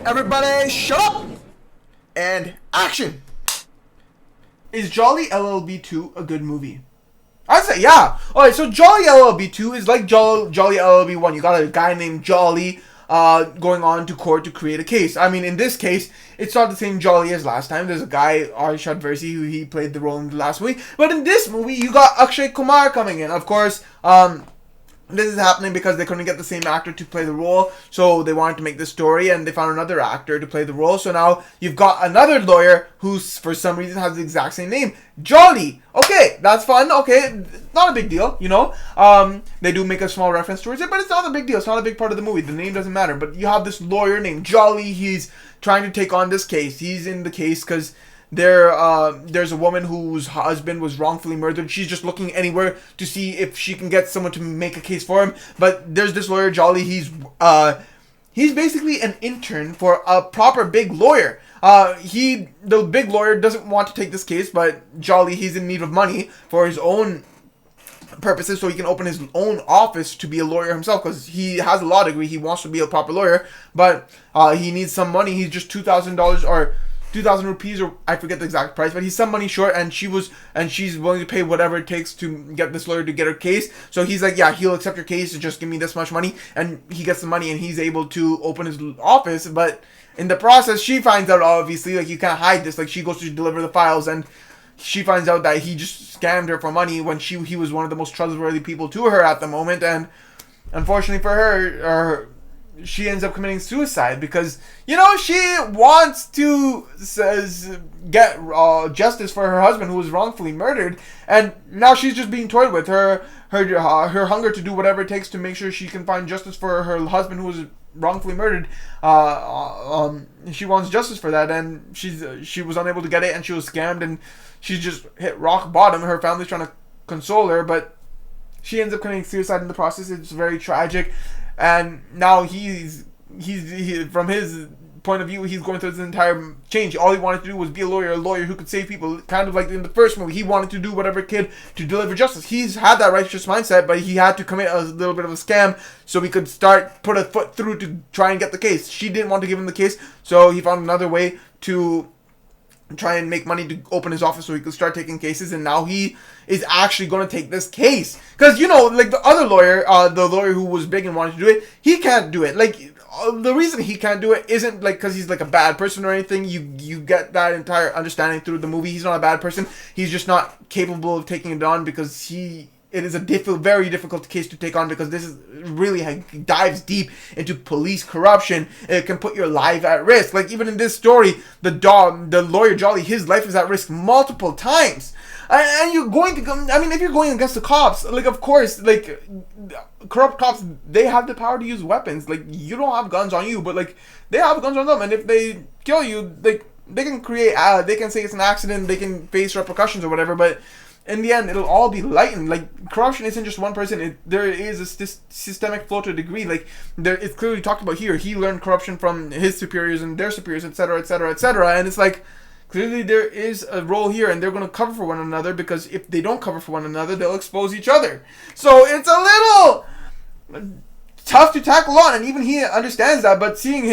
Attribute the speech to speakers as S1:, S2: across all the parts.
S1: Everybody shut up! And action! Is Jolly LLB 2 a good movie? I'd say yeah. Alright, so Jolly LLB 2 is like Jolly LLB 1. You got a guy named Jolly going on to court to create a case. I mean, in this case, it's not the same Jolly as last time. There's a guy, Arshad Versi, who he played the role in the last movie. But in this movie, you got Akshay Kumar coming in. Of course, this is happening because they couldn't get the same actor to play the role, so they wanted to make this story, and they found another actor to play the role. So now you've got another lawyer who, for some reason, has the exact same name, Jolly. Okay, that's fun. Okay, not a big deal, you know. They do make a small reference towards it, but it's not a big deal. It's not a big part of the movie. The name doesn't matter. But you have this lawyer named Jolly. He's trying to take on this case. He's in the case because there's a woman whose husband was wrongfully murdered. She's just looking anywhere to see if she can get someone to make a case for him. But there's this lawyer, Jolly. He's basically an intern for a proper big lawyer. The big lawyer doesn't want to take this case, but Jolly, he's in need of money for his own purposes, so he can open his own office to be a lawyer himself, because he has a law degree. He wants to be a proper lawyer, but he needs some money. He's just $2,000 or 2,000 rupees, or I forget the exact price, but he's some money short, and she's willing to pay whatever it takes to get this lawyer to get her case. So he's like, yeah, he'll accept your case, just give me this much money, and he gets the money, and he's able to open his office. But in the process, she finds out, obviously, like, you can't hide this. Like, she goes to deliver the files, and she finds out that he just scammed her for money when he was one of the most trustworthy people to her at the moment. And unfortunately for her, she ends up committing suicide because, you know, she wants to get justice for her husband who was wrongfully murdered, and now she's just being toyed with. Her hunger to do whatever it takes to make sure she can find justice for her husband who was wrongfully murdered. She wants justice for that, and she was unable to get it, and she was scammed, and she's just hit rock bottom. Her family's trying to console her, but she ends up committing suicide in the process. It's very tragic. And now he's from his point of view, he's going through this entire change. All he wanted to do was be a lawyer who could save people. Kind of like in the first movie, he wanted to do whatever it could to deliver justice. He's had that righteous mindset, but he had to commit a little bit of a scam so he could put a foot through to try and get the case. She didn't want to give him the case, so he found another way to try and make money to open his office so he could start taking cases. And now he is actually going to take this case, because, you know, like the other lawyer, the lawyer who was big and wanted to do it, he can't do it. Like, the reason he can't do it isn't like because he's like a bad person or anything. You get that entire understanding through the movie. He's not a bad person. He's just not capable of taking it on, because it is a very difficult case to take on, because this is really dives deep into police corruption. It can put your life at risk. Like, even in this story, the lawyer Jolly, his life is at risk multiple times. And you're going to go, I mean, if you're going against the cops, like, of course, like, corrupt cops, they have the power to use weapons. Like, you don't have guns on you, but, like, they have guns on them, and if they kill you, like, they can they can say it's an accident, they can face repercussions or whatever, but in the end, it'll all be lightened. Like, corruption isn't just one person. There is a systemic flow to a degree. Like, it's clearly talked about here. He learned corruption from his superiors and their superiors, etc., etc., etc. And it's like, clearly there is a role here, and they're going to cover for one another, because if they don't cover for one another, they'll expose each other. So it's a little tough to tackle on, and even he understands that. But seeing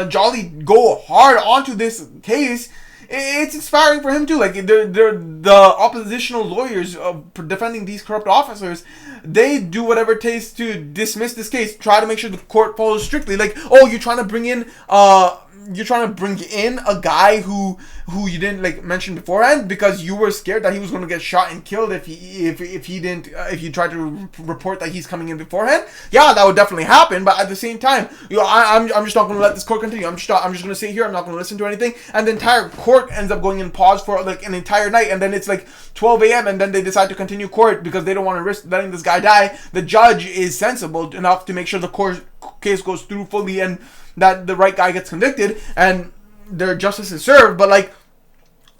S1: Jolly go hard onto this case, it's inspiring for him too. Like, they're the oppositional lawyers defending these corrupt officers. They do whatever it takes to dismiss this case, try to make sure the court follows strictly. Like, oh, you're trying to bring in a guy who you didn't like mention beforehand because you were scared that he was going to get shot and killed if you tried to report that he's coming in beforehand. Yeah, that would definitely happen. But at the same time, you know, I'm just not going to let this court continue. I'm just going to sit here. I'm not going to listen to anything. And the entire court ends up going in pause for like an entire night. And then it's like 12 a.m. and then they decide to continue court because they don't want to risk letting this guy die. The judge is sensible enough to make sure the case goes through fully and that the right guy gets convicted and their justice is served. But like,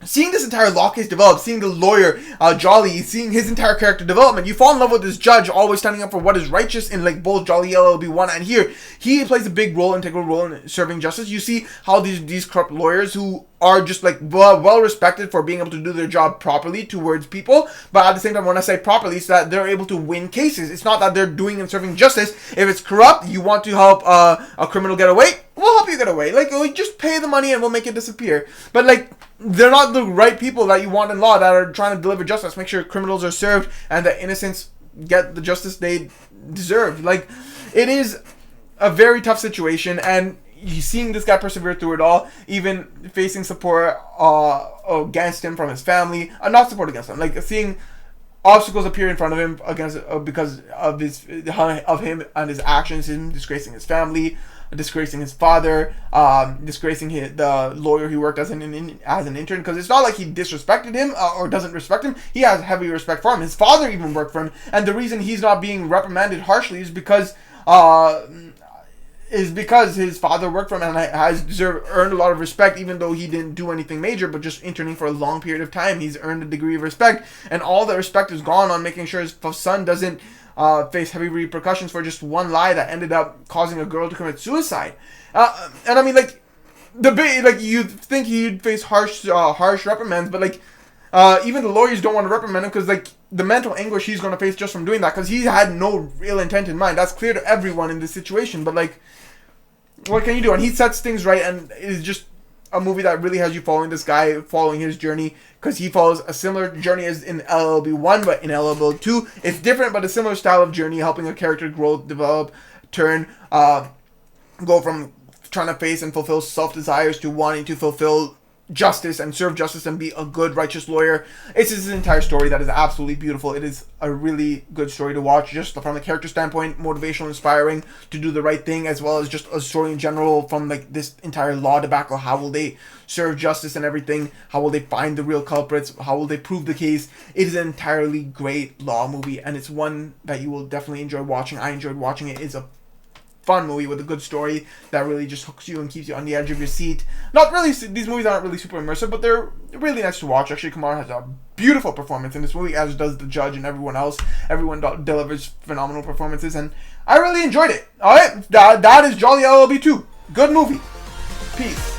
S1: seeing this entire law case develop, seeing the lawyer Jolly, seeing his entire character development, you fall in love with this judge always standing up for what is righteous in like both Jolly LLB 1 and here. He plays a big role, integral role in serving justice. You see how these corrupt lawyers who are just like well respected for being able to do their job properly towards people, but at the same time, when I say properly, it's that they're able to win cases. It's not that they're doing and serving justice. If it's corrupt, you want to help a criminal get away, well, away. Like, just pay the money and we'll make it disappear. But, like, they're not the right people that you want in law that are trying to deliver justice, make sure criminals are served and that innocents get the justice they deserve. Like, it is a very tough situation, and you seeing this guy persevere through it all, even facing support against him from his family, not support against him, like seeing obstacles appear in front of him against because of him and his actions, him disgracing his family, disgracing his father, disgracing the lawyer he worked as an intern. Because it's not like he disrespected him or doesn't respect him. He has heavy respect for him. His father even worked for him, and the reason he's not being reprimanded harshly is because his father worked for him and has earned a lot of respect, even though he didn't do anything major, but just interning for a long period of time. He's earned a degree of respect, and all the respect is gone on making sure his son doesn't face heavy repercussions for just one lie that ended up causing a girl to commit suicide. And I mean, like, you'd think he'd face harsh reprimands, but like, even the lawyers don't want to reprimand him because, like, the mental anguish he's going to face just from doing that, because he had no real intent in mind. That's clear to everyone in this situation, but like, what can you do? And he sets things right, and it's just a movie that really has you following this guy, following his journey, because he follows a similar journey as in LLB 1, but in LLB 2, it's different, but a similar style of journey, helping a character grow, develop, turn, go from trying to face and fulfill self-desires to wanting to fulfill justice and serve justice and be a good, righteous lawyer. It's his entire story that is absolutely beautiful. It is a really good story to watch, just from the character standpoint, motivational, inspiring to do the right thing, as well as just a story in general from like this entire law debacle. How will they serve justice and everything? How will they find the real culprits? How will they prove the case? It is an entirely great law movie, and it's one that you will definitely enjoy watching. I enjoyed watching it. It's a fun movie with a good story that really just hooks you and keeps you on the edge of your seat. Not really, these movies aren't really super immersive, but they're really nice to watch. Akshay Kumar has a beautiful performance in this movie, as does the judge and everyone else. Everyone delivers phenomenal performances, and I really enjoyed it. Alright, that is Jolly LLB 2. Good movie. Peace.